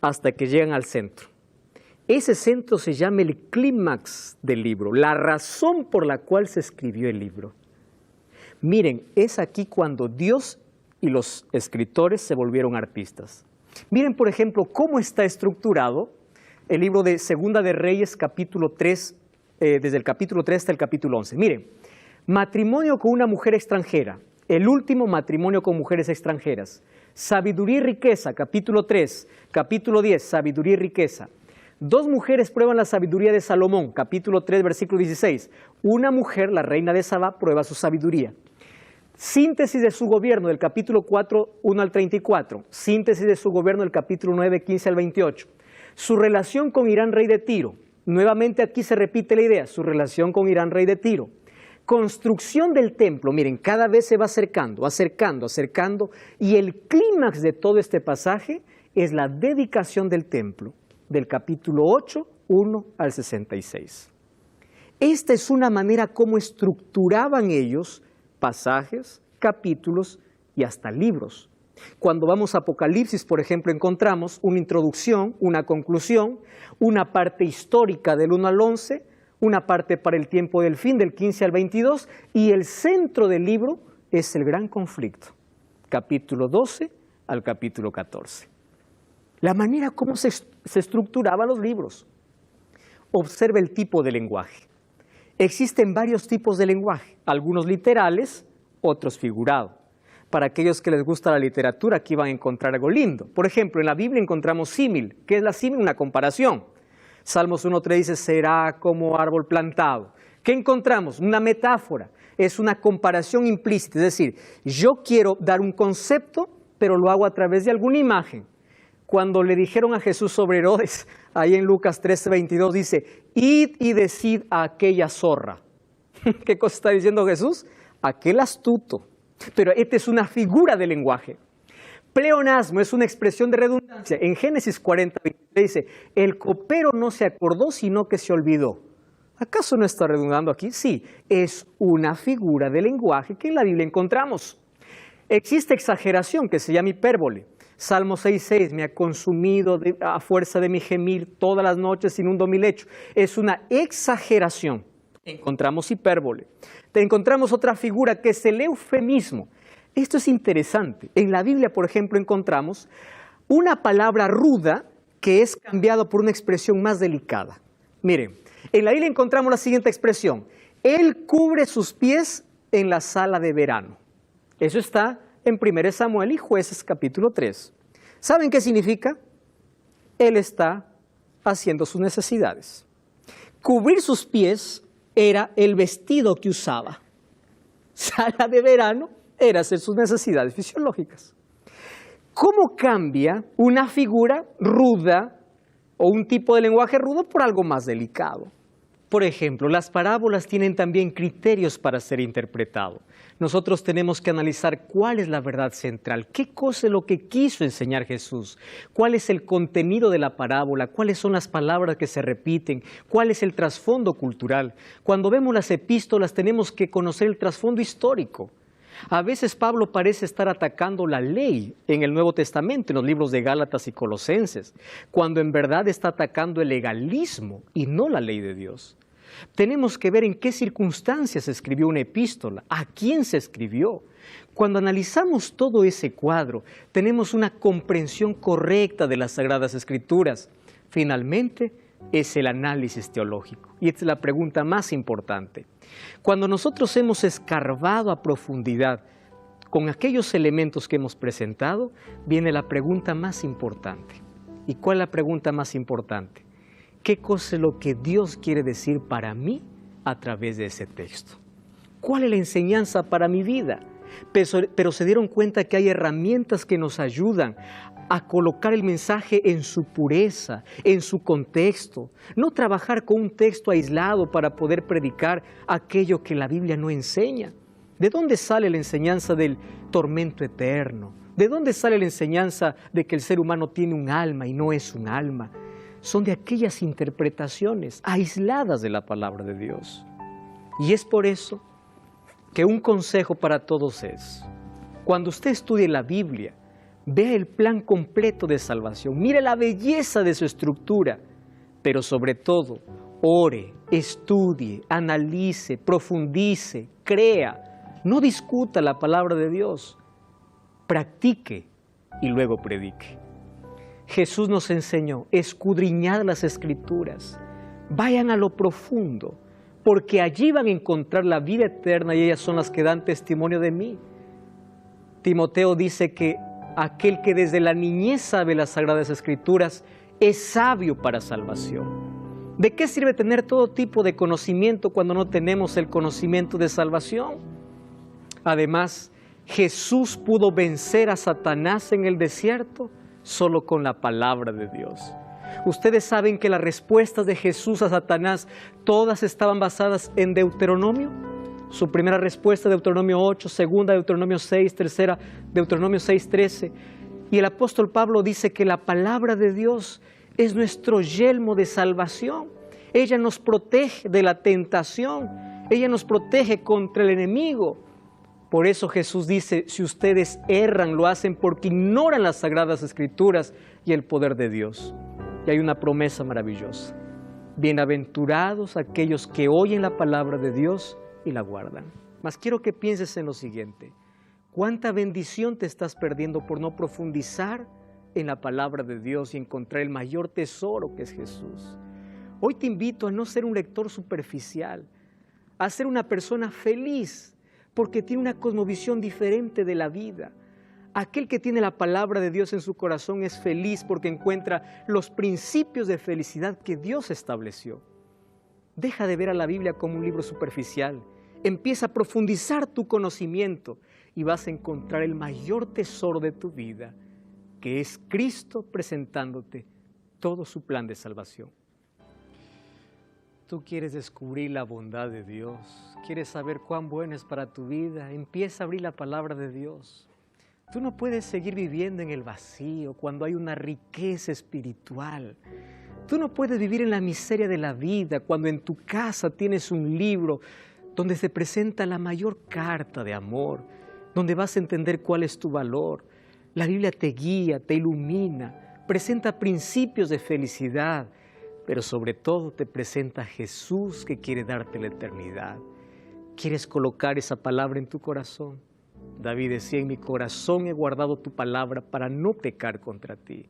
hasta que llegan al centro. Ese centro se llama el clímax del libro, la razón por la cual se escribió el libro. Miren, es aquí cuando Dios y los escritores se volvieron artistas. Miren, por ejemplo, cómo está estructurado el libro de Segunda de Reyes, capítulo 3, desde el capítulo 3 hasta el capítulo 11. Miren, matrimonio con una mujer extranjera, el último matrimonio con mujeres extranjeras. Sabiduría y riqueza, capítulo 3, capítulo 10, sabiduría y riqueza. Dos mujeres prueban la sabiduría de Salomón, capítulo 3, versículo 16. Una mujer, la reina de Sabá, prueba su sabiduría. Síntesis de su gobierno del capítulo 4, 1 al 34. Síntesis de su gobierno del capítulo 9, 15 al 28. Su relación con Irán, rey de Tiro. Nuevamente aquí se repite la idea, su relación con Irán, rey de Tiro. Construcción del templo, miren, cada vez se va acercando, y el clímax de todo este pasaje es la dedicación del templo, del capítulo 8, 1 al 66. Esta es una manera como estructuraban ellos pasajes, capítulos y hasta libros. Cuando vamos a Apocalipsis, por ejemplo, encontramos una introducción, una conclusión, una parte histórica del 1 al 11, una parte para el tiempo del fin, del 15 al 22, y el centro del libro es el gran conflicto, capítulo 12 al capítulo 14. La manera como se estructuraban los libros. Observe el tipo de lenguaje. Existen varios tipos de lenguaje, algunos literales, otros figurados. Para aquellos que les gusta la literatura, aquí van a encontrar algo lindo. Por ejemplo, en la Biblia encontramos símil. ¿Qué es la símil? Una comparación. Salmos 1:3 dice, será como árbol plantado. ¿Qué encontramos? Una metáfora. Es una comparación implícita. Es decir, yo quiero dar un concepto, pero lo hago a través de alguna imagen. Cuando le dijeron a Jesús sobre Herodes, ahí en Lucas 13:22 dice, id y decid a aquella zorra. ¿Qué cosa está diciendo Jesús? Aquel astuto. Pero esta es una figura de lenguaje. Pleonasmo es una expresión de redundancia. En Génesis 40:23 dice, el copero no se acordó, sino que se olvidó. ¿Acaso no está redundando aquí? Sí, es una figura de lenguaje que en la Biblia encontramos. Existe exageración que se llama hipérbole. Salmo 6:6, me ha consumido a fuerza de mi gemir todas las noches, inundo mi lecho. Es una exageración. Encontramos hipérbole. Encontramos otra figura que es el eufemismo. Esto es interesante. En la Biblia, por ejemplo, encontramos una palabra ruda que es cambiada por una expresión más delicada. Miren, en la Biblia encontramos la siguiente expresión. Él cubre sus pies en la sala de verano. Eso está en 1 Samuel y Jueces capítulo 3. ¿Saben qué significa? Él está haciendo sus necesidades. Cubrir sus pies era el vestido que usaba. Sala de verano era hacer sus necesidades fisiológicas. ¿Cómo cambia una figura ruda o un tipo de lenguaje rudo por algo más delicado? Por ejemplo, las parábolas tienen también criterios para ser interpretado. Nosotros tenemos que analizar cuál es la verdad central, qué cosa es lo que quiso enseñar Jesús, cuál es el contenido de la parábola, cuáles son las palabras que se repiten, cuál es el trasfondo cultural. Cuando vemos las epístolas tenemos que conocer el trasfondo histórico. A veces Pablo parece estar atacando la ley en el Nuevo Testamento, en los libros de Gálatas y Colosenses, cuando en verdad está atacando el legalismo y no la ley de Dios. Tenemos que ver en qué circunstancias se escribió una epístola, a quién se escribió. Cuando analizamos todo ese cuadro, tenemos una comprensión correcta de las Sagradas Escrituras. Finalmente, es el análisis teológico. Y esta es la pregunta más importante. Cuando nosotros hemos escarbado a profundidad con aquellos elementos que hemos presentado, viene la pregunta más importante. ¿Y cuál es la pregunta más importante? ¿Qué cosa es lo que Dios quiere decir para mí a través de ese texto? ¿Cuál es la enseñanza para mi vida? Pero se dieron cuenta que hay herramientas que nos ayudan a colocar el mensaje en su pureza, en su contexto. No trabajar con un texto aislado para poder predicar aquello que la Biblia no enseña. ¿De dónde sale la enseñanza del tormento eterno? ¿De dónde sale la enseñanza de que el ser humano tiene un alma y no es un alma? Son de aquellas interpretaciones aisladas de la palabra de Dios. Y es por eso que un consejo para todos es, cuando usted estudie la Biblia, vea el plan completo de salvación, mire la belleza de su estructura, pero sobre todo, ore, estudie, analice, profundice, crea. No discuta la palabra de Dios, practique y luego predique. Jesús nos enseñó, escudriñad las Escrituras, vayan a lo profundo, porque allí van a encontrar la vida eterna y ellas son las que dan testimonio de mí. Timoteo dice que aquel que desde la niñez sabe las Sagradas Escrituras es sabio para salvación. ¿De qué sirve tener todo tipo de conocimiento cuando no tenemos el conocimiento de salvación? Además, Jesús pudo vencer a Satanás en el desierto solo con la palabra de Dios. Ustedes saben que las respuestas de Jesús a Satanás todas estaban basadas en Deuteronomio. Su primera respuesta, Deuteronomio 8, segunda, Deuteronomio 6, tercera, Deuteronomio 6:13. Y el apóstol Pablo dice que la palabra de Dios es nuestro yelmo de salvación. Ella nos protege de la tentación, ella nos protege contra el enemigo. Por eso Jesús dice, si ustedes erran, lo hacen porque ignoran las Sagradas Escrituras y el poder de Dios. Y hay una promesa maravillosa. Bienaventurados aquellos que oyen la palabra de Dios y la guardan. Mas quiero que pienses en lo siguiente. ¿Cuánta bendición te estás perdiendo por no profundizar en la palabra de Dios y encontrar el mayor tesoro que es Jesús? Hoy te invito a no ser un lector superficial, a ser una persona feliz, porque tiene una cosmovisión diferente de la vida. Aquel que tiene la palabra de Dios en su corazón es feliz porque encuentra los principios de felicidad que Dios estableció. Deja de ver a la Biblia como un libro superficial. Empieza a profundizar tu conocimiento y vas a encontrar el mayor tesoro de tu vida, que es Cristo presentándote todo su plan de salvación. Tú quieres descubrir la bondad de Dios, quieres saber cuán bueno es para tu vida, empieza a abrir la palabra de Dios. Tú no puedes seguir viviendo en el vacío cuando hay una riqueza espiritual. Tú no puedes vivir en la miseria de la vida cuando en tu casa tienes un libro donde se presenta la mayor carta de amor, donde vas a entender cuál es tu valor. La Biblia te guía, te ilumina, presenta principios de felicidad, pero sobre todo te presenta a Jesús que quiere darte la eternidad. ¿Quieres colocar esa palabra en tu corazón? David decía, en mi corazón he guardado tu palabra para no pecar contra ti.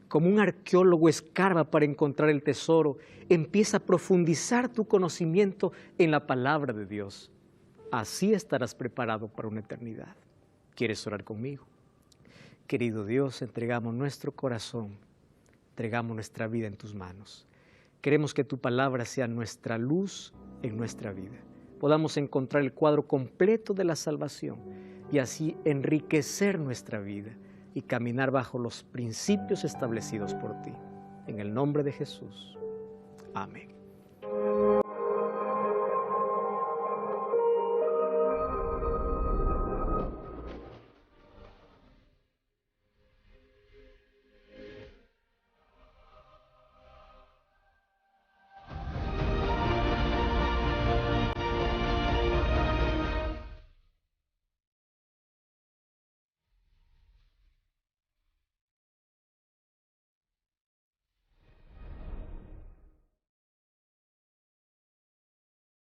Como un arqueólogo escarba para encontrar el tesoro, empieza a profundizar tu conocimiento en la palabra de Dios. Así estarás preparado para una eternidad. ¿Quieres orar conmigo? Querido Dios, entregamos nuestro corazón, entregamos nuestra vida en tus manos. Queremos que tu palabra sea nuestra luz en nuestra vida. Podamos encontrar el cuadro completo de la salvación y así enriquecer nuestra vida y caminar bajo los principios establecidos por ti. En el nombre de Jesús. Amén.